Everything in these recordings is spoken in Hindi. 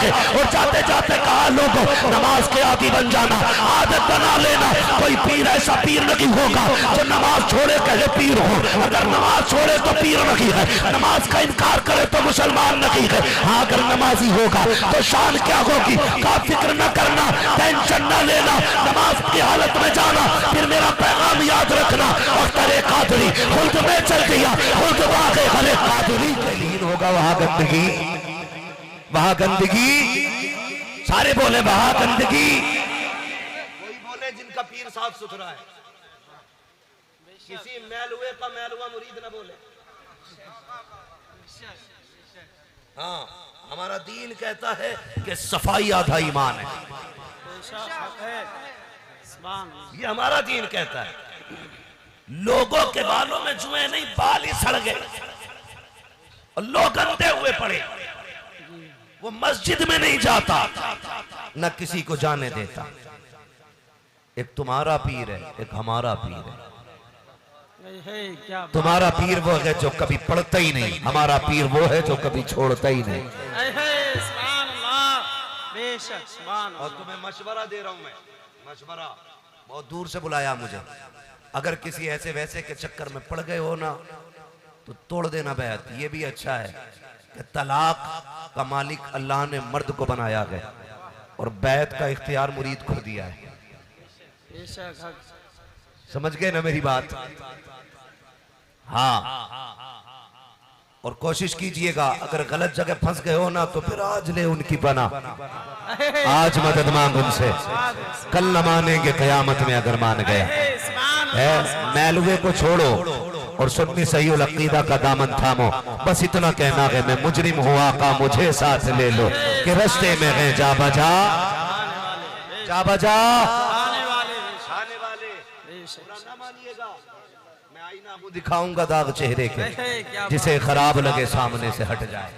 और जाते जाते कहा लोगों नमाज के आदी बन जाना, आदत बना लेना। कोई पीर ऐसा पीर नहीं होगा जो नमाज छोड़े कहे पीर हो। अगर नमाज छोड़े तो पीर नहीं है, नमाज का इनकार करे तो मुसलमान नहीं है। हाँ अगर नमाजी होगा तो शान क्या होगी, का फिक्र न करना, टेंशन न लेना, नमाज की हालत में जाना। फिर मेरा पैगाम याद रखना, अख्तर कादरी खुद में चल दिया, खुद वाक़े हरे कादरी के लीन होगा। वहां गंदगी, वहां गंदगी, सारे बोले वहां गंदगी। कोई बोले जिनका पीर साफ सुथरा है, किसी मैल हुए का मैल हुआ मुरीद न बोले। हाँ हमारा दीन कहता है कि सफाई आधा ईमान है, ये हमारा दीन कहता है। लोगों के बालों में जुए नहीं, बाल ही सड़ गए और लोग अंधे हुए पड़े। वो मस्जिद में नहीं जाता, न किसी को जाने देता। एक तुम्हारा पीर है, एक हमारा पीर है। तुम्हारा पीर वो है जो कभी पढ़ता ही नहीं, हमारा पीर वो है जो कभी छोड़ता ही नहीं। और तुम्हें मशवरा दे रहा हूं मैं, मशवरा, बहुत दूर से बुलाया मुझे। अगर किसी ऐसे वैसे के चक्कर में पड़ गए हो ना तो तोड़ देना बैत। ये भी अच्छा है कि तलाक का मालिक अल्लाह ने मर्द को बनाया है और बैत का इख्तियार मुरीद को दिया है। समझ गए ना मेरी बात? हाँ, और कोशिश कीजिएगा अगर गलत जगह फंस गए हो ना तो फिर आज ले उनकी बना, आज मदद मांग उनसे, कल न मानेंगे कयामत में अगर मान गया है। मैलुए को छोड़ो और सुन्नी सही अकीदा का दामन थामो। बस इतना कहना है मैं मुजरिम हूँ आका मुझे साथ ले लो, कि रस्ते में है जा बजा, जा बजा। मैं आईना वो दिखाऊंगा दाग चेहरे के, जिसे खराब लगे सामने से हट जाए,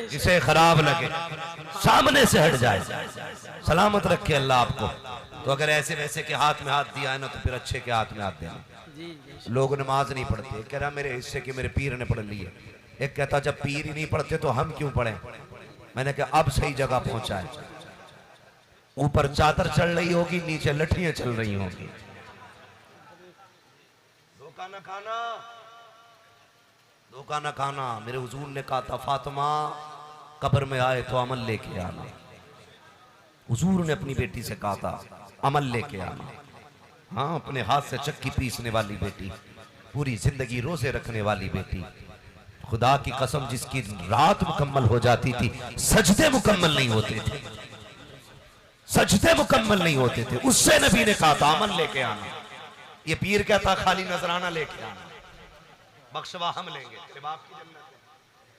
जिसे खराब लगे सामने से हट जाए। सलामत रखे अल्लाह आपको। तो अगर ऐसे वैसे के हाथ में हाथ दिया है ना तो फिर अच्छे के हाथ में हाथ देना। लोग नमाज नहीं पढ़ते, कह रहा मेरे हिस्से के मेरे पीर ने पढ़ ली है। एक कहता जब पीर ही नहीं पढ़ते तो हम क्यों पढ़े। मैंने कहा अब सही जगह पहुंचा है। ऊपर चादर चढ़ रही होगी, नीचे लठियां चल रही होगी। धोखा न खाना, धोखा न खाना। मेरे हुजूर ने कहा था फातिमा कब्र में आए तो अमल लेके आना। हुजूर ने अपनी बेटी से कहा था अमल लेके आना। हाँ, अपने हाथ से चक्की पीसने वाली बेटी, पूरी जिंदगी रोजे रखने वाली बेटी, खुदा की कसम जिसकी रात मुकम्मल हो जाती थी, सजदे मुकम्मल नहीं होते थे, सजदे मुकम्मल नहीं होते थे, उससे नबी ने कहा था अमल लेके आना। ये पीर कहता खाली नजराना लेके आना, बख्शवा हम लेंगे। बाप की जन्नत है।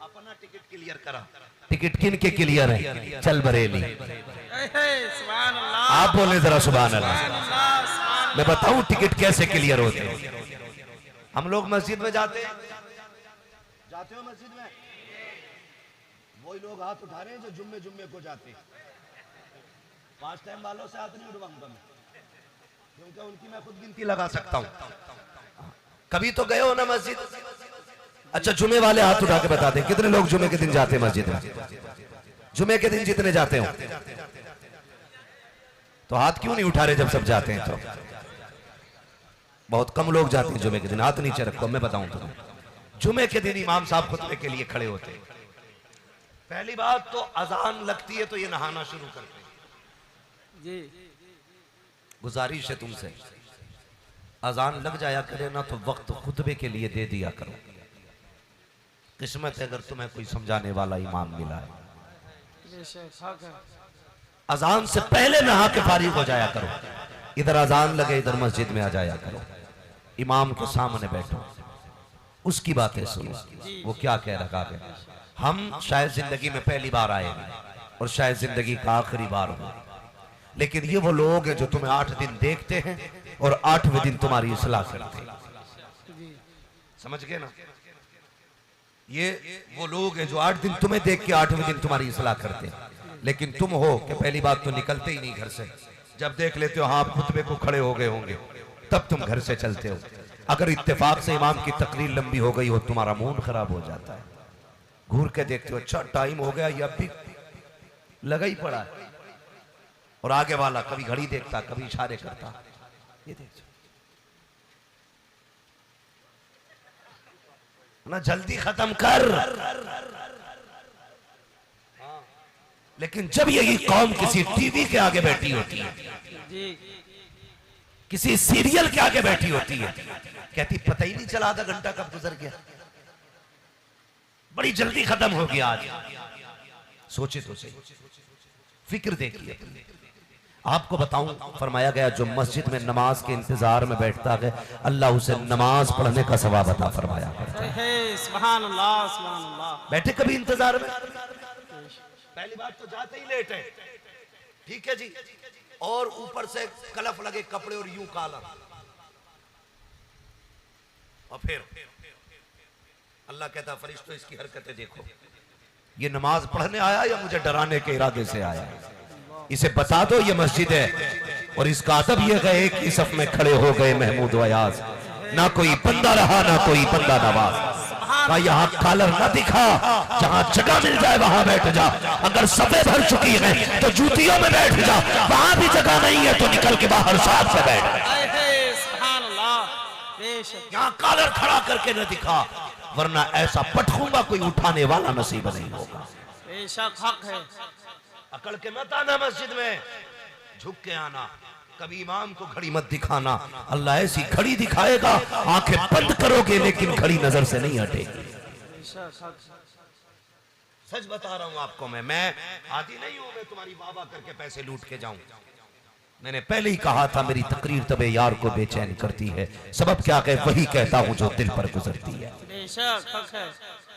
अपना टिकट क्लियर करा। टिकट किन के क्लियर है? चल बरेली। आप बोले जरा सुभान अल्लाह। मैं बताऊं टिकट कैसे क्लियर होते हैं। हम लोग मस्जिद में जाते हैं, जाते हो मस्जिद में, वही लोग हाथ उठा रहे हैं जो जुम्मे जुम्मे को जाते हैं। 5 टाइम वालों से हाथ नहीं उठवाऊंगा मैं, क्योंकि उनकी मैं खुद गिनती लगा सकता हूं। कभी तो गए हो ना मस्जिद? अच्छा, जुमे वाले हाथ उठा के बता दें कितने लोग जुमे के दिन जाते हैं मस्जिद में? जुमे के दिन जितने जाते हो तो हाथ क्यों नहीं उठा रहे जब सब जाते हैं? तो बहुत कम लोग जाते हैं जुमे के दिन। हाथ नीचे रखो, मैं बताऊं तुम्हें। जुमे के दिन इमाम साहब खुतबे के लिए खड़े होते हैं। पहली बात तो अजान लगती है तो ये नहाना शुरू करते हैं जी। गुजारिश है तुमसे, अजान लग जाया करे ना तो वक्त खुतबे के लिए दे दिया करो। किस्मत है अगर तुम्हें कोई समझाने वाला इमाम मिला है। अजान से पहले नहा के फारिग हो जाया करो। इधर अजान लगे इधर मस्जिद में आ जाया करो, इमाम के सामने बैठो, उसकी बातें सुनो, वो क्या कह रहा है। हम शायद जिंदगी में पहली बार आए और शायद जिंदगी का आखिरी बार हो, लेकिन ये वो लोग हैं जो तुम्हें 8 दिन देखते हैं और 8वें दिन तुम्हारी इस्लाह करते हैं। समझ गए ना? ये वो लोग हैं जो 8 दिन तुम्हें देख के 8वें दिन तुम्हारी इस्लाह करते हैं। लेकिन तुम हो कि पहली बात तो निकलते ही नहीं घर से। जब देख लेते हो आप खुतबे को खड़े हो गए होंगे तब तुम घर से चलते हो। अगर इत्तेफाक से इमाम की तकरीर लंबी हो गई हो तुम्हारा मूड खराब हो जाता है। घूर के देखते हो, अच्छा टाइम हो गया, ये अब भी लगा ही पड़ा है। और आगे वाला कभी घड़ी देखता, कभी इशारे करता, ये देख ना, जल्दी खत्म कर। लेकिन जब यही कौम किसी टीवी के आगे बैठी होती है, किसी सीरियल के आगे बैठी होती है, कहती पता ही नहीं चला आधा घंटा कब गुजर गया, बड़ी जल्दी खत्म हो गया आज। सोचे तो सही, फिक्र देखिए। आपको बताऊं, फरमाया गया जो मस्जिद में नमाज के इंतजार में बैठता है, अल्लाह उसे नमाज पढ़ने का सवाब अता फरमाया करता है। सुभान अल्लाह, सुभान अल्लाह। बैठे कभी इंतजार में? पहली बात तो जाते ही लेट है, ठीक है जी, और ऊपर से कलफ लगे कपड़े और यूं काला, और फिर अल्लाह कहता फरिश्तों इसकी हरकतें देखो, ये नमाज पढ़ने आया या मुझे डराने के इरादे से आया? इसे बता दो ये मस्जिद है। और इसका अदब ये है, एक ही सफ में खड़े हो गए महमूद वयाज, ना कोई बंदा रहा ना कोई बंदा नवाज। का यहाँ कॉलर ना दिखा, जहाँ जगह मिल जाए वहां बैठ जा। अगर सफे भर चुकी है तो जूतियों में बैठ जा, वहां भी जगह नहीं है तो निकल के बाहर साथ से बैठ। यहाँ कॉलर खड़ा करके न दिखा, वरना ऐसा पटखूंगा कोई उठाने वाला नसीब नहीं होगा। बेशक हक है। अकड़ के मत आना मस्जिद में, झुक के आना, कभी इमाम को घड़ी मत दिखाना। अल्लाह ऐसी घड़ी दिखाएगा, आंखें बंद करोगे लेकिन घड़ी नजर से नहीं हटेगी। सच बता रहा हूं आपको, मैं आदि नहीं हूं मैं तुम्हारी वाह करके पैसे लूट के जाऊं। मैंने पहले ही कहा था मेरी तकरीर तबे यार को बेचैन करती है, सबब क्या कहे वही कहता हूं जो दिल पर गुजरती है।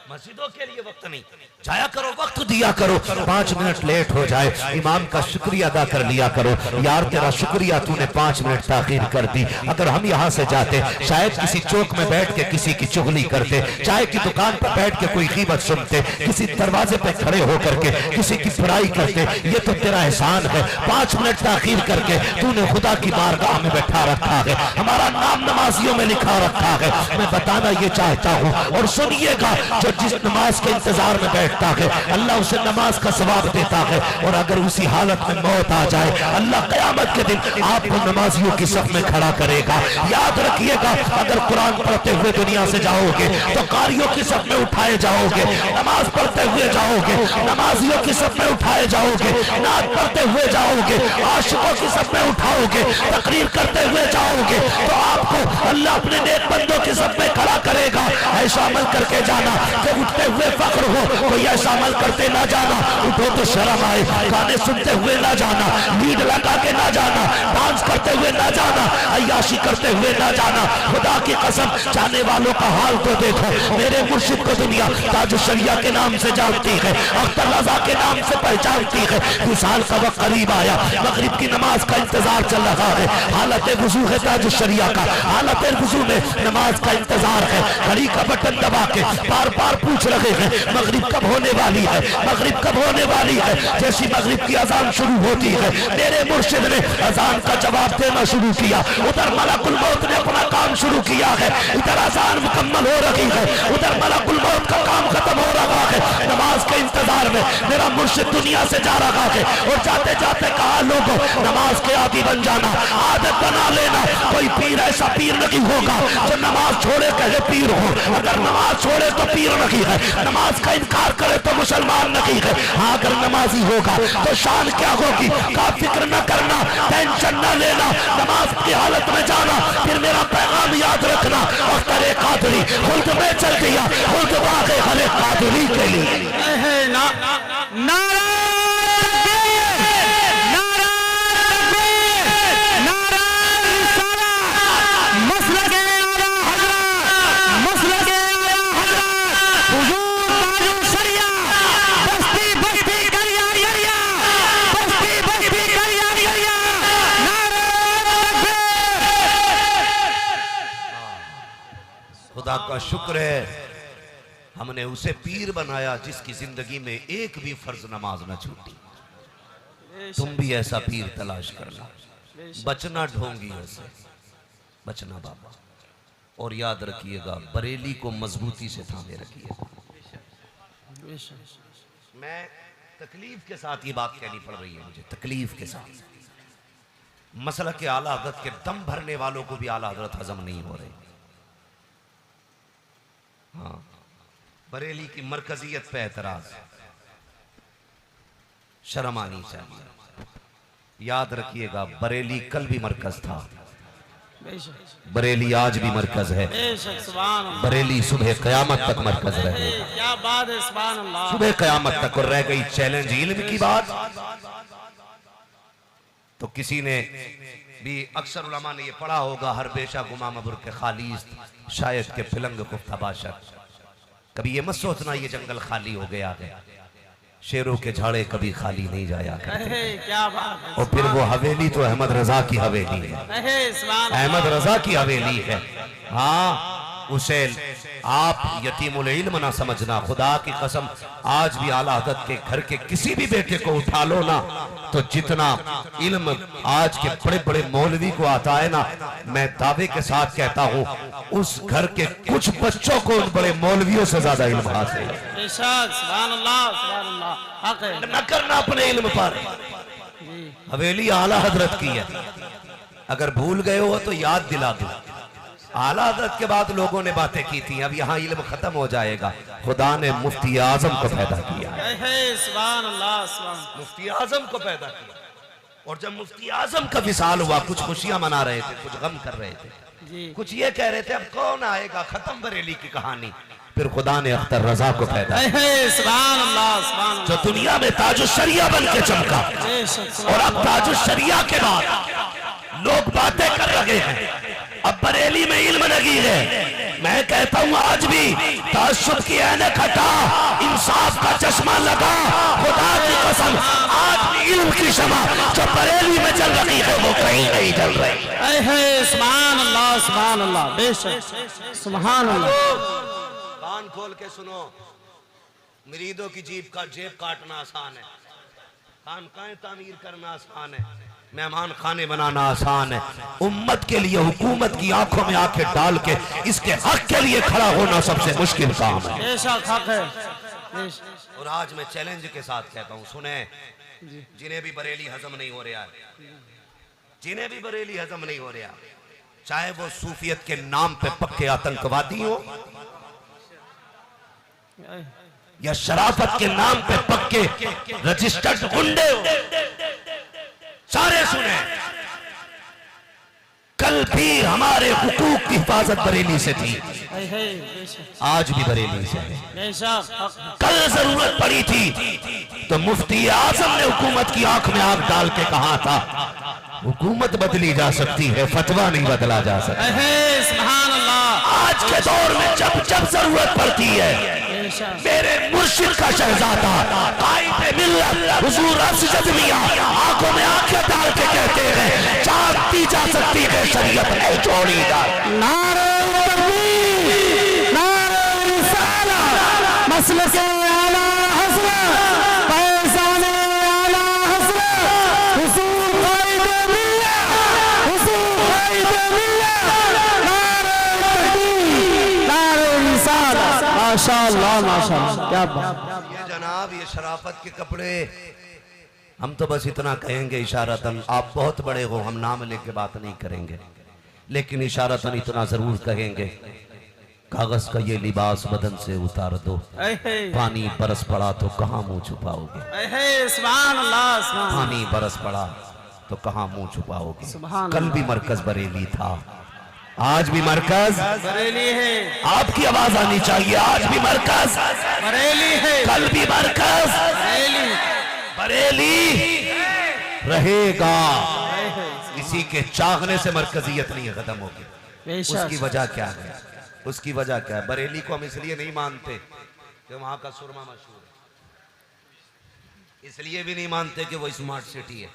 मस्जिदों के लिए वक्त नहीं, जाया करो, वक्त दिया करो। 5 मिनट लेट हो जाए इमाम का शुक्रिया अदा कर लिया करो, यार तेरा शुक्रिया तूने 5 मिनट ताखीर कर दी। अगर हम यहाँ से जाते, शायद किसी चौक में बैठ के किसी की चुगली करते, चाय की दुकान पर बैठ के कोई कीमत सुनते, किसी दरवाजे पे खड़े होकर के किसी की बुराई करते। ये तो तेरा एहसान है, 5 मिनट ताखीर करके तूने खुदा की बारगाह में बैठा रखा है, हमारा नाम नमाजियों में लिखा रखा है। मैं बताना ये चाहता हूँ, और सुनिएगा, जो जिस नमाज के इंतजार में बैठता है अल्लाह उसे नमाज का सवाब देता है। और अगर उसी हालत में मौत आ जाए, अल्लाह क़यामत के दिन आपको नमाजियों की सफ में खड़ा करेगा। याद रखिएगा, अगर कुरान पढ़ते हुए दुनिया से जाओगे तो कारियों की सफ में उठाए जाओगे, नमाज पढ़ते हुए जाओगे नमाजियों की सफ में उठाए जाओगे, नात पढ़ते हुए जाओगे आशिकों की सफ में उठाओगे, तकरीर करते हुए जाओगे तो आपको अल्लाह अपने नेक बंदों की सफ में खड़ा करेगा। ऐसा अमल करके जाना कि उठते हुए फख्र हो, कोई ऐसा अमल करते ना जाना उठो तो शर्म आए, गाने सुनते हुए ना जाना, लीड लगा के ना जाना, डांस करते हुए ना जाना, अय्याशी करते हुए ना जाना। खुदा की कसम, जाने वालों का हाल तो देखो। मेरे मुर्शिद को दुनिया ताज शरिया के नाम से जानती है, अख्तर रजा के नाम से पहचानती है। विसाल का वक्त करीब आया, मगरिब की नमाज का इंतजार चल रहा है, हालत वुजू है ताज शरिया का, हालत वुजू में नमाज का इंतजार है। घड़ी का बटन दबा के बार बार पूछ रहे हैं मगरिब कब होने वाली है, मगरिब कब होने वाली है। जैसी मगरिब की अजान शुरू होती है, मेरे मुर्शिद ने अजान का जवाब देना शुरू किया। उधर मलकुल मौत ने अपना काम शुरू किया है, इधर अजान मुकम्मल हो रही है, उधर मलकुल मौत का काम खत्म हो रहा है। नमाज के इंतजार में मेरा मुर्शिद दुनिया से जा रहा है, और जाते जाते कहा लोगों नमाज के आदी बन जाना, आदत बना लेना। कोई पीर ऐसा पीर नहीं होगा जो नमाज छोड़े कहे पीर हो। अगर नमाज छोड़े तो पीर नहीं है, नमाज का इनकार करे तो मुसलमान नहीं है। हाँ, अगर नमाजी होगा तो शान क्या होगी का फिक्र न करना, टेंशन न लेना, नमाज की हालत में जाना। फिर मेरा पैगाम याद रखना, और करे कादरी खुद में चल दिया, खुद बागे हले कादरी के लिए। खुदा का शुक्र है हमने उसे पीर बनाया जिसकी जिंदगी में एक भी फर्ज नमाज न छूटी। तुम भी ऐसा पीर तलाश करना, बचना ढोंगियों से, बचना बाबा। और याद रखिएगा, बरेली को मजबूती से थामे रखिएगा। बेशक मैं तकलीफ के साथ ये बात कहनी पड़ रही है मुझे, तकलीफ के साथ। मसला के आला हजरत के दम भरने वालों को भी आला हजरत हजम नहीं हो रहे। हाँ, बरेली की मरकजियत पे एतराज, शर्म आनी चाहिए। याद रखिएगा, बरेली कल भी मरकज था, बेशक बरेली आज भी मरकज है, बेशक सुभान अल्लाह। बरेली सुबह क़यामत तक मरकज रहेगा, क्या बात है, सुभान अल्लाह। सुबह क़यामत तक। और रह गई चैलेंज इल्म की बात, तो किसी ने भी, अक्सर उलमा ने ये पढ़ा होगा, हर बेशा गुमा मबुर के खालीस शायद के फिलंग कुफ्ता बाशर। कभी ये मत सोचना ये जंगल खाली हो गया है, शेरों के झाड़े कभी खाली नहीं जाया करते। क्या बात है। और फिर वो हवेली तो अहमद रजा की हवेली है, अहमद रजा की हवेली है। हाँ, उसे आप यतीमुल इल्म ना समझना, खुदा की कसम। आज भी आला हज़रत के घर के किसी भी बेटे को उठा लो ना, तो जितना इल्म आज के बड़े बड़े मौलवी को आता है ना, मैं दावे के साथ कहता हूँ उस घर के कुछ बच्चों को उन बड़े मौलवियों से ज्यादा इल्म हासिल है। न करना अपने इल्म पर, हवेली आला हजरत की है। अगर भूल गए हो तो याद दिला दो, आला हजरत के बाद लोगों ने बातें की थी, अब यहाँ इल्म खत्म हो जाएगा। खुदा ने मुफ्ती आजम को पैदा किया, मुफ्ती आजम को पैदा किया। और जब मुफ्ती आजम का विसाल हुआ, कुछ खुशियां मना रहे थे, कुछ गम कर रहे थे, कुछ ये कह रहे थे अब कौन आएगा, खत्म बरेली की कहानी। फिर खुदा ने अख्तर रजा को पैदा किया, जो दुनिया में ताजुश्शरिया बन के चमका। और अब ताजुश्शरिया के बाद लोग बातें कर रहे हैं, अब बरेली में इल्म लगी है। मैं कहता हूँ आज भी ताज्जुब की ऐनक हटा, इंसाफ का चश्मा लगा। खुदा की कसम, आज भी इल्म की शमा जो बरेली में चल रही है वो कहीं नहीं चल रही। सुभान अल्लाह, सुभान अल्लाह, बेशक सुभान अल्लाह। कान खोल के सुनो, मुरीदों की जेब काटना आसान है, खानकाएं तामीर करना आसान है, मेहमान खाने बनाना आसान है। उम्मत के लिए हुकूमत की आंखों में आंखें डाल के इसके हक के लिए खड़ा होना सबसे मुश्किल काम है। हक है। और आज मैं चैलेंज के साथ कहता हूँ, सुने, जिन्हें भी बरेली हजम नहीं हो रहा है, जिन्हें भी बरेली हजम नहीं हो रहा, चाहे वो सूफियत के नाम पे पक्के आतंकवादी हो या शराफत के नाम पे पक्के रजिस्टर्ड गुंडे हो, सारे सुने, कल भी हमारे हुकूक की हिफाजत बरेली से थी, आज भी बरेली से है। कल जरूरत पड़ी थी तो मुफ्ती आजम ने हुकूमत की आंख में आंख डाल के कहा था, हुकूमत बदली जा सकती है, फतवा नहीं बदला जा सकता। आज के दौर में जब जब जरूरत पड़ती है, मेरे मुर्शिद का शहजादा कायदे मिल्लत हुजूर अफजल मियां आंखों में आंखें डाल के कहते हैं, जागती जा सकती है, शरीयत नहीं छोड़ी जा। नारे तकबीर, नारे रिसालत, मसलक आला हज़रत, पैसाने आला हज़रत, हुजूर कायदे मिल्लत, हुजूर कायदे मिल्लत, नारे तकबीर, नारे रिसालत। माशाअल्लाह, माशाअल्लाह, क्या बात। ये जनाब, ये शराफत के कपड़े, हम तो बस इतना कहेंगे इशारतन, आप बहुत बड़े हो, हम नाम लेके बात नहीं करेंगे, लेकिन इशारतन इतना जरूर कहेंगे, कागज का ये लिबास बदन से उतार दो, पानी बरस पड़ा तो कहाँ मुंह छुपाओगे, पानी बरस पड़ा तो कहाँ मुंह छुपाओगे। कल भी मरकज बरेली था, आज भी मरकज बरेली है। आपकी आवाज आनी चाहिए, आज भी मरकज बरेली है, कल भी मरकज बरेली बरेली रहेगा। किसी के चाहने से मरकजियत नहीं खत्म होगी। उसकी वजह क्या है, उसकी वजह क्या है? बरेली को हम इसलिए नहीं मानते कि वहां का सुरमा मशहूर है, इसलिए भी नहीं मानते कि वो स्मार्ट सिटी है,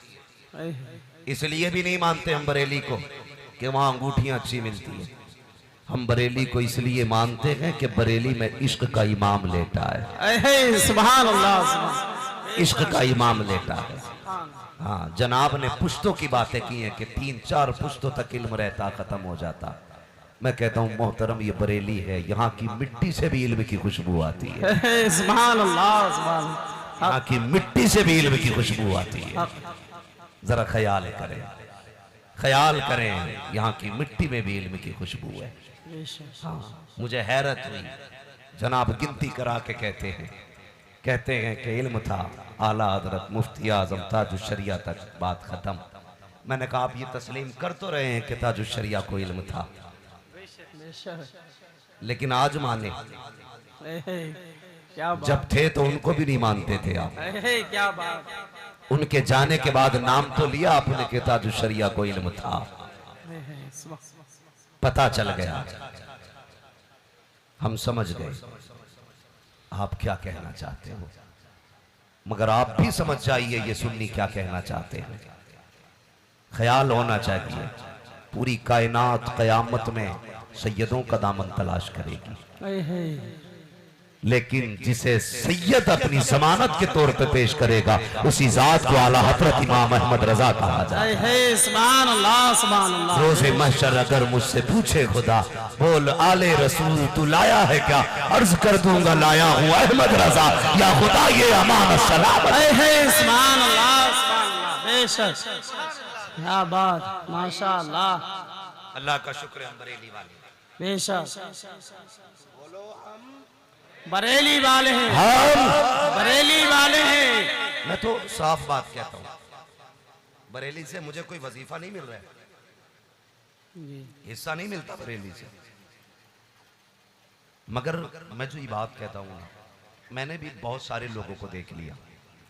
इसलिए भी नहीं मानते हम बरेली को कि वहां अंगूठियां अच्छी मिलती है। हम बरेली को इसलिए मानते हैं कि बरेली में इश्क का इमाम लेटा है। सुभान अल्लाह, इश्क का इमाम लेटा है। हाँ, जनाब ने पुश्तों की बातें की हैं कि 3-4 पुश्तों तक इल्म रहता, खत्म हो जाता। मैं कहता हूँ मोहतरम ये बरेली है, यहाँ की मिट्टी से भी इल्म की खुशबू आती है। सुभान अल्लाह, सुभान अल्लाह। यहाँ की मिट्टी से भी इल्म की खुशबू आती है। जरा ख्याल करें, ख्याल करें, यहाँ की मिट्टी में भी इल्म की खुशबू है। हाँ, मुझे हैरत हुई, जनाब गिनती करा के कहते हैं कि इल्म था आला हजरत मुफ्ती आजम ताजुश्शरिया तक, बात खत्म। मैंने कहा आप ये तस्लीम कर तो रहे हैं कि ताजुश्शरिया को इल्म था, लेकिन आज माने, क्या बात, जब थे तो उनको भी नहीं मानते थे आप। क्या बात, उनके जाने के बाद नाम तो लिया आपने कि ताजुश्शरिया को इल्म था, पता चल गया, हम समझ गए आप क्या कहना चाहते हो। मगर आप भी समझ जाइए ये सुन्नी क्या कहना चाहते हैं। ख्याल होना चाहिए, पूरी कायनात कयामत में सैयदों का दामन तलाश करेगी, लेकिन जिसे सैयद अपनी जमानत के तौर पे पेश करेगा उसी जात को आला हजरत इमाम अहमद रजा कहा जाए। सुभान अल्लाह, सुभान अल्लाह। रोज़े महशर अगर मुझसे पूछे खुदा, बोल आले रसूल तू लाया है क्या, अर्ज कर दूंगा लाया हूँ अहमद रजा, या खुदा ये अमान सलामत। सुभान अल्लाह, सुभान अल्लाह, बेशक, क्या बात, माशाअल्लाह, अल्लाह का शुक्र है हम बरेली वाले, बेशक, बरेली वाले हैं, हम बरेली वाले हैं। मैं तो साफ बात कहता हूँ, बरेली से मुझे कोई वजीफा नहीं मिल रहा है, हिस्सा नहीं मिलता बरेली से। मगर मैं जो ये बात कहता हूँ, मैंने भी बहुत सारे लोगों को देख लिया,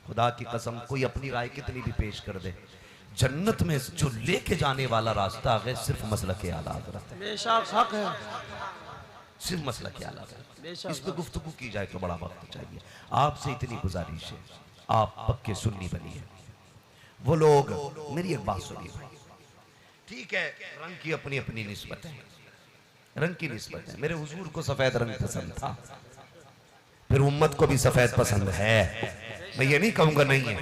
खुदा की कसम, कोई अपनी राय कितनी भी पेश कर दे, जन्नत में जो लेके जाने वाला रास्ता है सिर्फ मसलक के आला हज़रत है, बेशक हक है, सिर्फ मसलक के आला हज़रत। इस पे गुफ्तगू की जाए तो बड़ा वक्त चाहिए। आपसे इतनी गुजारिश है, आप पक्के सुन्नी बनिए। वो लोग, मेरी एक बात सुनिए भाई, ठीक है रंग की अपनी अपनी निस्बत है, रंग की निस्बत है। मेरे हुजूर को सफेद रंग पसंद था, फिर उम्मत को भी सफेद पसंद है, मैं ये नहीं कहूंगा नहीं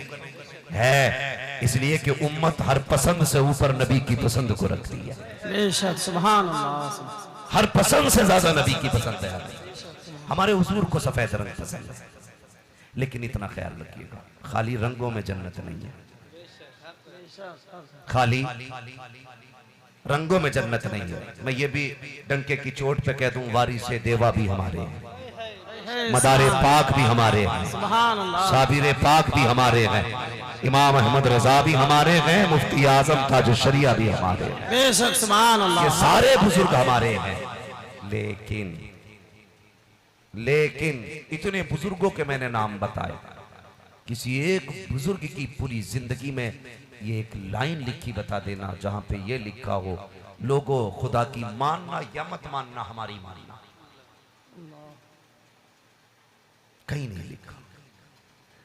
है, इसलिए कि उम्मत हर पसंद से ऊपर नबी की पसंद को रखती है। बेशक, सुभान अल्लाह, हर पसंद से ज्यादा नबी की पसंद है। हमारे हुजूर को सफेद रंग पसंद है, लेकिन इतना ख्याल रखिएगा, खाली रंगों में जन्नत नहीं है, खाली रंगों में जन्नत नहीं है। मैं ये भी डंके की चोट पे कह दूं, वारी से देवा भी हमारे हैं, मदारे पाक भी हमारे हैं, साबिर पाक भी हमारे हैं, इमाम अहमद रजा भी हमारे हैं, मुफ्ती आजम ताजुश्शरिया भी हमारे हैं, बेशक, सुभान अल्लाह, ये सारे बुजुर्ग हमारे हैं। लेकिन इतने बुजुर्गों के मैंने नाम बताए, किसी एक बुजुर्ग की पूरी जिंदगी में ये एक लाइन लिखी बता देना जहां पे ये लिखा हो, लोगों खुदा की मानना या मत मानना, हमारी मानना, कहीं नहीं लिखा।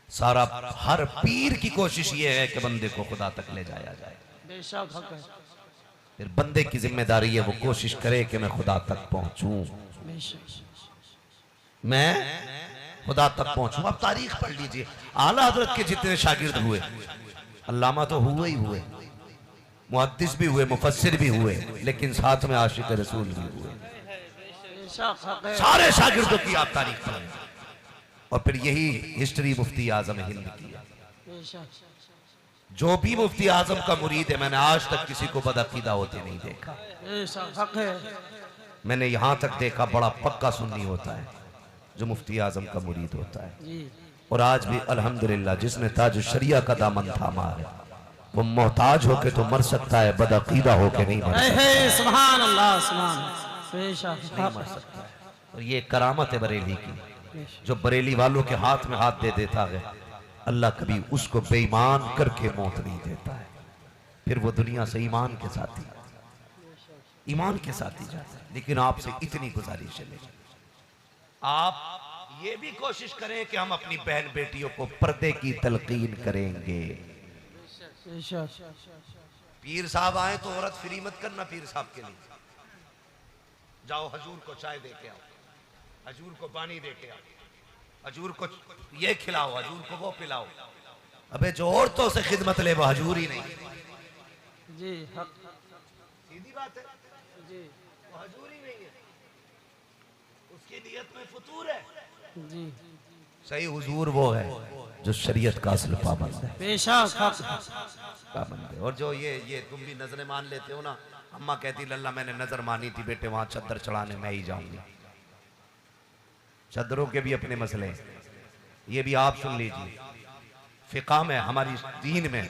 सारा हर पीर की कोशिश ये है कि बंदे को खुदा तक ले जाया जाए, बेशक हक है, फिर बंदे की जिम्मेदारी है वो कोशिश करे कि मैं खुदा तक पहुंचूं, मैं खुदा तक पहुंचूं। अब तारीख पढ़ लीजिए, आला हजरत के जितने शागिर्द हुए, अल्लामा तो हुए ही हुए, मुहद्दिस भी हुए, मुफस्सिर भी हुए, लेकिन साथ में आशिक रसूल भी हुए, सारे शागिर्दों की आप तारीख पढ़ें। और फिर यही हिस्ट्री मुफ्ती आजम हिंद की है। जो भी मुफ्ती आजम का मुरीद है, मैंने आज तक किसी को बदअकीदा होते नहीं देखा। मैंने यहां तक देखा बड़ा पक्का सुन्नी होता है जो मुफ्ती आजम का मुरीद होता है। और आज भी अल्हम्दुलिल्लाह जिसने ताजुश्शरिया का दामन थामा है वो मोहताज होके तो मर सकता है, बदअकीदा होके नहीं मर सकता। सुभान अल्लाह, सुभान अल्लाह, नहीं मर सकता। और ये करामत है बरेली की, जो बरेली वालों के हाथ में हाथ दे देता है, अल्लाह कभी उसको बेईमान करके मौत नहीं देता है, फिर वो दुनिया से ईमान के साथ ही जाता है। लेकिन आपसे इतनी गुजारिश है, आप ये भी कोशिश करें कि हम अपनी बहन बेटियों को पर्दे की तलकीन करेंगे। पीर साहब आए तो औरत फ्री मत करना, पीर साहब के लिए जाओ हजूर को चाय दे के आओ, हजूर को पानी दे के आओ, हजूर को ये खिलाओ, हजूर को वो पिलाओ। अबे जो औरतों से खिदमत ले वो हजूर ही नहीं। जी, सीधी बात है। वो हजूरी नहीं है, उसकी नियत में फुतूर है। जी सही हुजूर वो है जो शरीयत का असल पाबंद है, बेशक हक पाबंद है। और जो ये तुम भी नजरें मान लेते हो ना, अम्मा कहती लल्ला मैंने नजर मानी थी बेटे वहां चद्दर चढ़ाने मैं ही जाऊंगी। चद्दरों के भी अपने मसले हैं, ये भी आप सुन लीजिए। फिक़ा में, हमारी दीन में,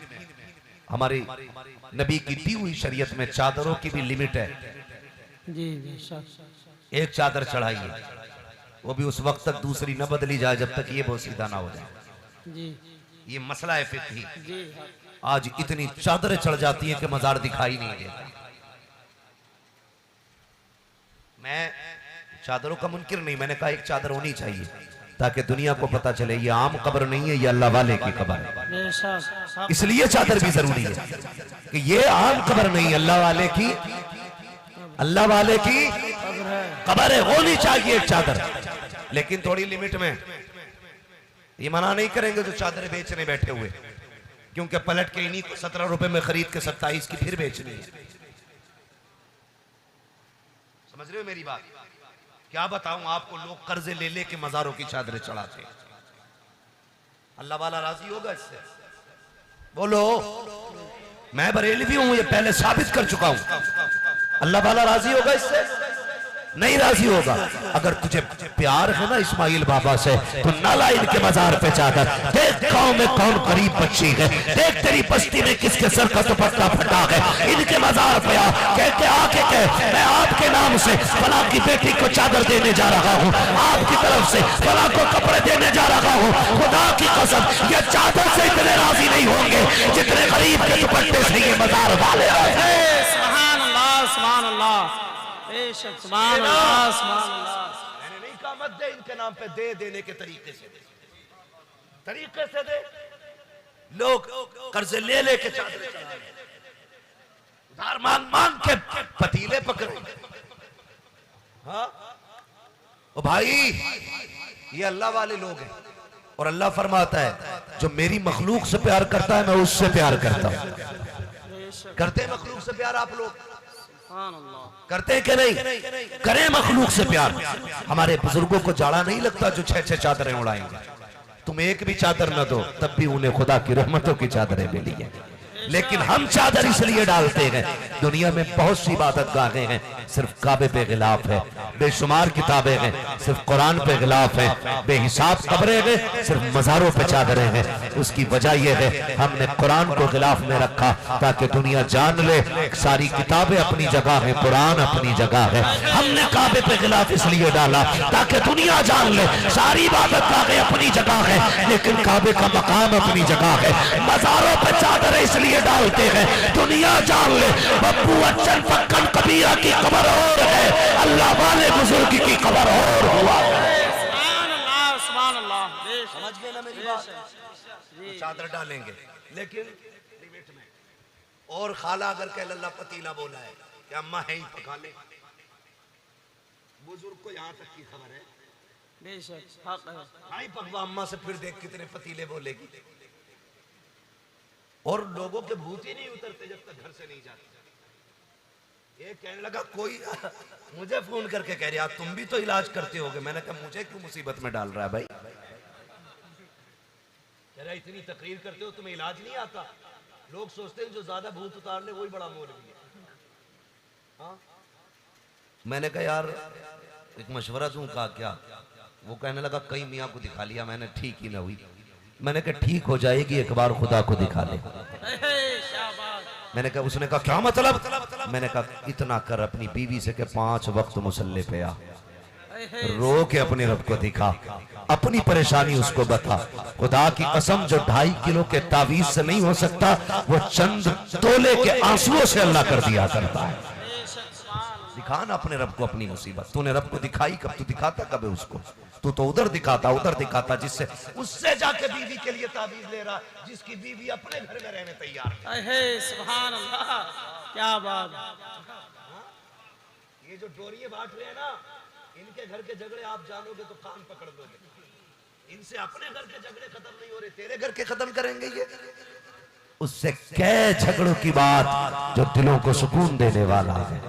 हमारी नबी की दी हुई शरीयत में चादरों की भी लिमिट है। जी बेशक एक चादर चढ़ाइए, वो भी उस वक्त तक दूसरी न बदली जाए जब तक ये बोसीदा ना हो जाए। जी ये मसला है फिक़ही। जी आज इतनी चादरें चढ़ जाती हैं कि मजार दिखाई नहीं देता। मैं चादरों का मुनकिर नहीं, मैंने कहा एक चादर होनी चाहिए ताकि दुनिया को पता चले ये आम कब्र नहीं है, ये अल्लाह वाले की कब्र है। बेशक इसलिए चादर भी जरूरी है कि ये आम कब्र नहीं, अल्लाह वाले की, अल्लाह वाले की कब्र है, होनी चाहिए एक चादर, लेकिन थोड़ी लिमिट में। ये मना नहीं करेंगे जो चादरें बेचने बैठे हुए, क्योंकि पलट के इन्हीं को 17 रुपए में खरीद के 27 की फिर बेचनी है। समझ रहे हो मेरी बात? क्या बताऊं आपको, लोग कर्जे ले ले के मजारों की चादरें चढ़ाते हैं। अल्लाह वाला राजी होगा इससे? बोलो। मैं बरेलवी हूं, ये पहले साबित कर चुका हूं। अल्लाह वाला राजी होगा इससे? नहीं राजी होगा। अगर तुझे प्यार है ना इस्माइल बाबा से, तो ना ला इनके मजार पे चादर। देख गांव में कौन गरीब बच्ची है, देख तेरी बस्ती में किसके सर का दुपट्टा फटा है, इनके मजार पे आ, कहते आके कह मैं आपके नाम से फला की बेटी को चादर देने जा रहा हूँ, आपकी तरफ से फला को कपड़े देने जा रहा हूँ। खुदा की कसम ये चादर से इतने राजी नहीं होंगे जितने गरीब के दुपट्टे से ये मजार वाले। सुभान अल्लाह सुभान अल्लाह बेशक सुभान अल्लाह सुभान अल्लाह। मैंने नहीं कहा मत दे, इनके नाम पे दे, देने के तरीके से दे, तरीके से दे। लोग कर्जे ले ले के चादर चढ़ा रहे, उधार मांग मांग के पतीले पकड़े। हाँ ओ भाई, ये अल्लाह वाले लोग हैं, और अल्लाह फरमाता है जो मेरी मखलूक से प्यार करता है मैं उससे प्यार करता हूं। करते हैं मखलूक से प्यार आप लोग? करते हैं कि नहीं? करें मखलूक से प्यार। हमारे बुजुर्गों को जाड़ा नहीं लगता जो 6-6 चादरें उड़ाएंगे। तुम एक भी चादर न दो तब भी उन्हें खुदा की रहमतों की चादरें मिली है। लेकिन हम चादर इसलिए डालते हैं, दुनिया में बहुत सी इबादत गाहें हैं सिर्फ काबे पे खिलाफ है, बेशुमार किताबें हैं सिर्फ कुरान पे खिलाफ है, बेहिसाब कब्रें हैं सिर्फ मज़ारों पे चादरें हैं। उसकी वजह यह है हमने कुरान को खिलाफ में रखा ताकि दुनिया जान ले सारी किताबें अपनी जगह है, कुरान अपनी जगह है। हमने काबे पे खिलाफ इसलिए डाला ताकि दुनिया जान ले सारी इबादत गाहें अपनी जगह है, लेकिन काबे का मकाम अपनी जगह है। मज़ारों पे चादरें इसलिए डालते हैं दुनिया जान ले बब्बू अच्चन फक्कन कबीरा की कब्र और है, अल्लाह वाले बुजुर्ग की कब्र और हुआ है। सुभान अल्लाह सुभान अल्लाह। समझ गए ना मेरी बात? तो चादर डालेंगे लेकिन लिमिट में। और खाला अगर कह लल्ला पतीला बोला है कि अम्मा है ही पका ले, बुजुर्ग को यहाँ तक की खबर है बेशक हक है। नहीं पकवा अम्मा से फिर देख कितने पतीले बोलेगी। और लोगों के भूत ही नहीं उतरते जब तक घर से नहीं जाते। ये कहने लगा कोई मुझे फोन करके कह रहा तुम भी तो इलाज करते होगे। मैंने कहा मुझे क्यों मुसीबत में डाल रहा है भाई? कह रहा इतनी तकरीर करते हो तुम्हें इलाज नहीं आता। लोग सोचते हैं जो ज्यादा भूत उतार ले वही बड़ा मौलवी है। हाँ? मैंने कहा यार एक मशवरा दूं का क्या? वो कहने लगा कई मियाँ को दिखा लिया मैंने, ठीक ही ना हुई। मैंने कहा ठीक हो जाएगी, एक बार खुदा को दिखा ले। मैंने कहा, उसने कहा क्या मतलब? मैंने कहा इतना कर अपनी बीवी से के 5 वक्त मुसल्ले पे आ, रो के अपने रब को दिखा, अपनी परेशानी उसको बता। खुदा की कसम जो 2.5 किलो के तावीज से नहीं हो सकता वो चंद तोले के आंसुओं से अल्लाह कर दिया करता है। दिखा ना अपने रब को अपनी मुसीबत। तूने रब को दिखाई कब? तू दिखाता कब है उसको? तू तो उधर दिखाता जिससे उससे जाके बीवी के लिए ताबीज ले रहा, जिसकी बीवी अपने घर में रहने तैयार है। सुभान अल्लाह क्या बात। ये जो डोरिये बांट रहे हैं ना, इनके घर के झगड़े आप जानोगे तो कान पकड़ दोगे। इनसे अपने घर के झगड़े खत्म नहीं हो रहे, तेरे घर के खत्म करेंगे ये। उससे कै झगड़ों की बात जो दिलों को सुकून देने वाला है।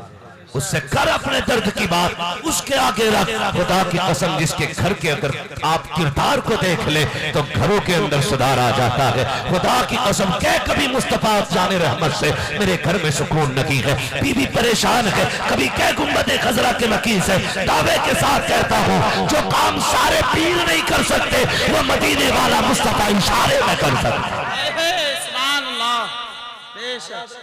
उससे कर अपने दर्द की बात, उसके आगे रख। खुदा की कसम, जिसके घर के अगर आप किरदार को देख ले तो घरों के अंदर सुधार आ जाता है। खुदा की कसम, कह कभी मुस्तफा जाने रहमत से मेरे घर में सुकून नहीं है, बीबी परेशान है, कभी कह गुंबदे खजरा के मकीन से दावे के साथ कहता हूँ, जो काम सारे पीर नहीं कर सकते वो मदीने वाला मुस्तफा इशारे में कर सकता है। सुभान अल्लाह, बेशक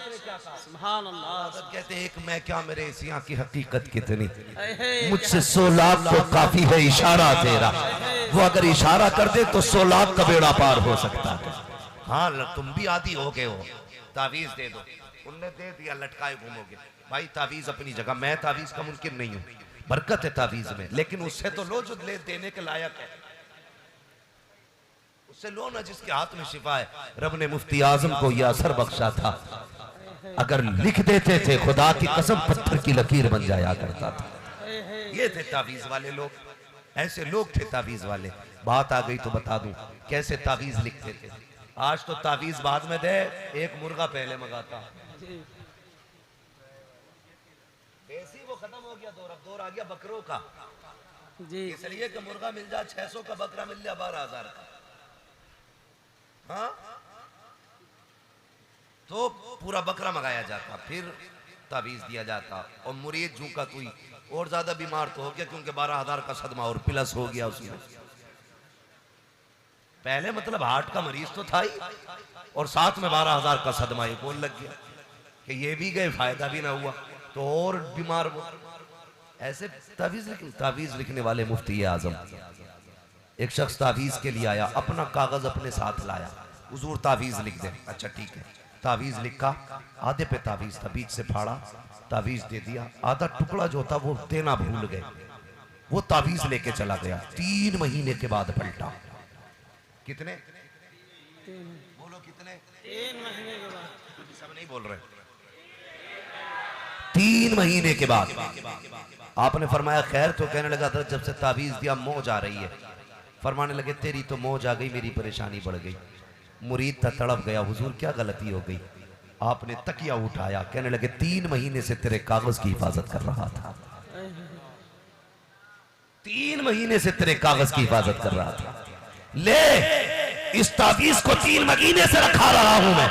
सुभान अल्लाह। कहते एक मैं क्या मेरे एशिया की हकीकत कितनी, मुझसे 100 लाख तो काफी है इशारा तेरा, वो अगर इशारा कर दे तो 100 लाख का बेड़ा पार हो सकता है। हाँ तुम भी आदि हो गए हो, तावीज दे दो, उनने दे दिया, लटकाए घूमोगे। भाई तावीज अपनी जगह, मैं तावीज का मुमकिन नहीं हूँ, बरकत है तावीज में, लेकिन उससे तो लो जो ले देने के लायक है, उससे लो ना जिसके हाथ में शिफा है। रब ने मुफ्ती आजम को यह असर बख्शा था, अगर लिख देते थे खुदा की कसम पत्थर की लकीर बन जाया करता था। ये थे तावीज वाले लोग, ऐसे लोग थे तावीज वाले। बात आ गई तो बता दूं कैसे तावीज लिखते थे। आज तो तावीज बाद में दे, एक मुर्गा पहले मंगाता। देसी वो खत्म हो गया दौर, अब दौर आ गया बकरों का। जी इसलिए कि मुर्गा मिल जाए 600 का, बकरा मिल जाए 12,000 का। हाँ तो पूरा बकरा मंगाया जाता, फिर तावीज दिया जाता, और मुरीद झूका तुई और ज्यादा बीमार तो हो गया क्योंकि 12,000 का सदमा और प्लस हो गया उसमें। पहले मतलब हार्ट का मरीज तो था ही, और साथ में 12,000 का सदमा एक और लग गया कि ये भी गए, फायदा भी ना हुआ तो और बीमार हो। ऐसे तावीज लिखने वाले मुफ्ती आजम, एक शख्स तावीज के लिए आया, अपना कागज अपने साथ लाया, हुजूर तावीज लिख दे। अच्छा ठीक है, तावीज लिखा, आधे पे तावीज था, बीच से फाड़ा, तावीज दे दिया, आधा टुकड़ा जो था वो देना भूल गए, वो तावीज लेके चला गया। 3 महीने के बाद पलटा। कितने बोलो कितने? 3 महीने के बाद। सब नहीं बोल रहे। 3 महीने के बाद आपने फरमाया खैर, तो कहने लगा था जब से तावीज दिया मौज आ रही है। फरमाने लगे तेरी तो मौज आ गई, मेरी परेशानी बढ़ गई। मुरीद था, तड़प गया, हुजूर क्या गलती हो गई? आपने तकिया उठाया, कहने लगे 3 महीने से तेरे कागज की हिफाजत कर रहा था, 3 महीने से तेरे कागज की हिफाजत कर रहा था। ले इस तावीज को 3 महीने से रखा रहा हूं मैं,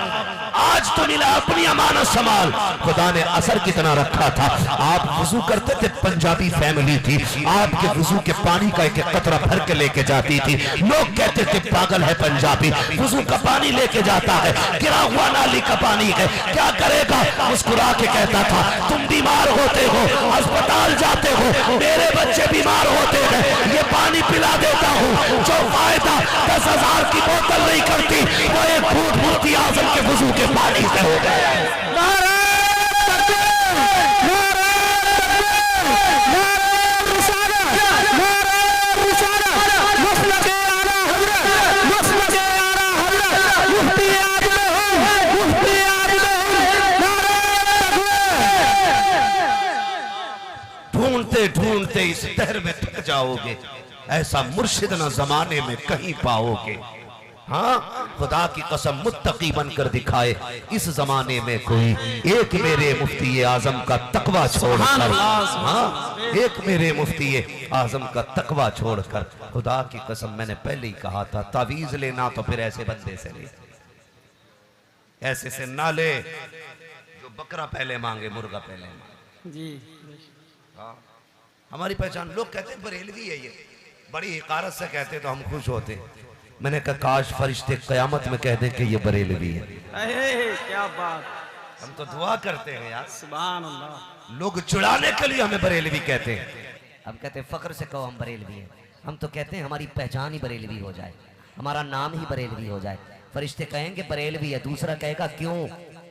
आज तो मिला, अपनी अमानत संभाल। खुदा ने असर कितना रखा था। आप वुजू करते थे, पंजाबी फैमिली थी, आपके वुजू के पानी का एक कतरा भर के लेके जाती थी। लोग कहते थे पागल है पंजाबी, वुजू का पानी लेके जाता है, गिरा हुआ नाली का पानी है, क्या करेगा? मुस्कुरा के कहता था तुम बीमार होते हो, अस्पताल जाते हो, मेरे बच्चे बीमार होते हैं, ये पानी पिला देता हूँ। जो फायदा 10,000 की बोतल नहीं करती, वो एक फूट मुफ्ती आजम के वुजू के पानी से हो गया। ढूंढते ढूंढते इस शहर में थक जाओगे, ऐसा मुर्शिद न जमाने में कहीं पाओगे। हाँ खुदा की कसम, मुत्तकी बनकर दिखाए इस जमाने में कोई। एक मेरे मुफ्ती आजम का तकवा छोड़कर, हाँ एक मेरे मुफ्ती आजम का तकवा छोड़कर, खुदा की कसम मैंने पहले ही कहा था, तावीज लेना तो फिर ऐसे बंदे से ले, ऐसे से ना ले जो बकरा पहले मांगे, मुर्गा पहले मांगे। जी हाँ हमारी पहचान, लोग कहते हैं बरेलवी है, ये बड़ी हिकारत से कहते तो हम खुश होते। मैंने कहा काश फरिश्ते कयामत में कह दें कि ये बरेलवी है। क्या बात, हम तो दुआ करते हैं यार, सुभान अल्लाह। लोग चुड़ाने के लिए हमें बरेलवी कहते हैं। हम कहते हैं फख्र से कहो हम बरेलवी हैं। हम तो कहते हैं हमारी पहचान ही बरेलवी हो जाए, हमारा नाम ही बरेलवी हो जाए। फरिश्ते कहेंगे बरेलवी है, दूसरा कहेगा क्यों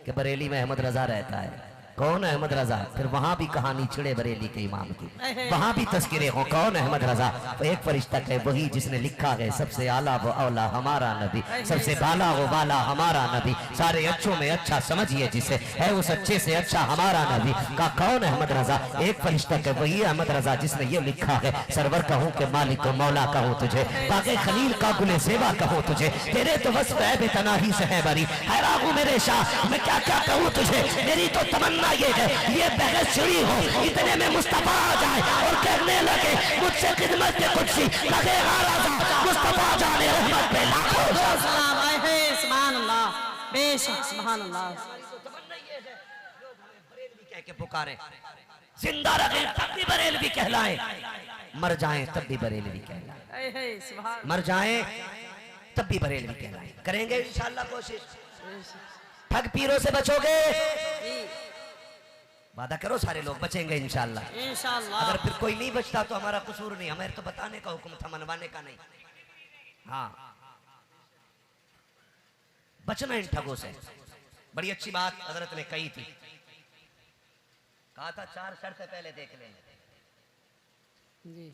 कि बरेली में अहमद रजा रहता है। कौन है अहमद रजा? फिर वहां भी कहानी छिड़े बरेली के इमाम की, वहां भी तस्किरे हो, कौन है अहमद रजा? तो एक फरिश्ता कहे वही जिसने लिखा है सबसे आला वो औला हमारा नबी, सबसे बाला वो बाला हमारा नबी, सारे अच्छों में अच्छा समझिए जिसे, है उस अच्छे से अच्छा हमारा नबी। का कौन है अहमद रजा? एक फरिश्ता कहे वही अहमद रजा जिसने ये लिखा है सरवर कहूँ के मालिक मौला कहूँ तुझे, बागे खलील का गुले सेवा कहूँ तुझे, तेरे तो बस बेतनाही से है बरी, हैरान हूँ मेरे शाह मैं क्या क्या कहूँ तुझे, मेरी तो तमन्ना करना ये है, ये बहस छिड़ी हो, इतने में मुस्तफा आ जाए और कहने लगे मुझसे खिदमत के कुछ लगेगा राजा। मुस्तफा जाने रहमत पे लाखों सलाम आए है सुभान अल्लाह, बेशक सुभान अल्लाह। कह के पुकारे, जिंदा रहे तब भी बरेलवी कहलाए, मर जाएं तब भी बरेलवी कहलाए, आए है सुभान। मर जाएं तब भी बरेलवी कहलाए। करेंगे इंशाअल्लाह कोशिश। ठग पीरों से बचोगे, वादा करो सारे लोग बचेंगे इंशाअल्लाह। इंशाअल्लाह। अगर फिर कोई नहीं बचता तो हमारा कसूर नहीं, हमें तो बताने का हुक्म था, मनवाने का नहीं। हाँ, बचना इन ठगों से। बड़ी अच्छी बात हजरत ने कही थी, कहा था 4 शर्तें पहले देख लेंगे, जी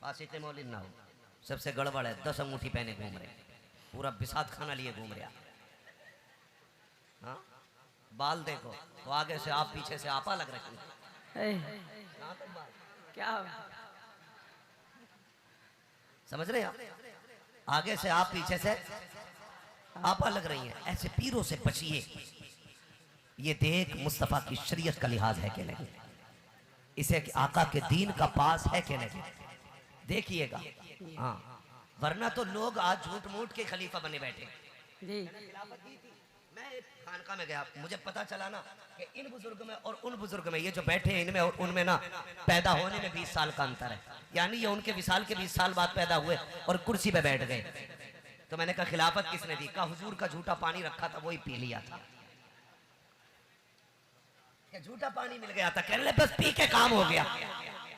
फासिक मौलिन ना हो। सबसे गड़बड़ है 10 अंगूठी पहने घूम रहे, पूरा बिसात खाना लिए घूम रहा। हाँ, बाल देखो तो आगे से आप पीछे से आपा लग रहे हैं। क्या समझ रहे हैं आप? आगे से आप पीछे से आपा लग रही हैं। ऐसे पीरों से बचिए। ये देख मुस्तफा की शरीयत का लिहाज है कि नहीं, इसे आका के दीन का पास है कि नहीं, देखिएगा। हाँ, वरना तो लोग आज झूठ मूठ के खलीफा बने बैठे। जी मैं एक खानका में गया, मुझे पता चला ना कि इन बुजुर्ग में और उन बुजुर्ग में, ये जो बैठे हैं इनमें और उनमें ना पैदा होने में 20 साल का अंतर है। यानी ये उनके विसाल के 20 साल बाद पैदा हुए और कुर्सी पे बैठ गए। तो मैंने कहा खिलाफत किसने दी? कहा हुजूर का झूठा पानी रखा था, वही पी लिया था। झूठा पानी मिल गया था, कहने लगे बस पी के काम हो गया।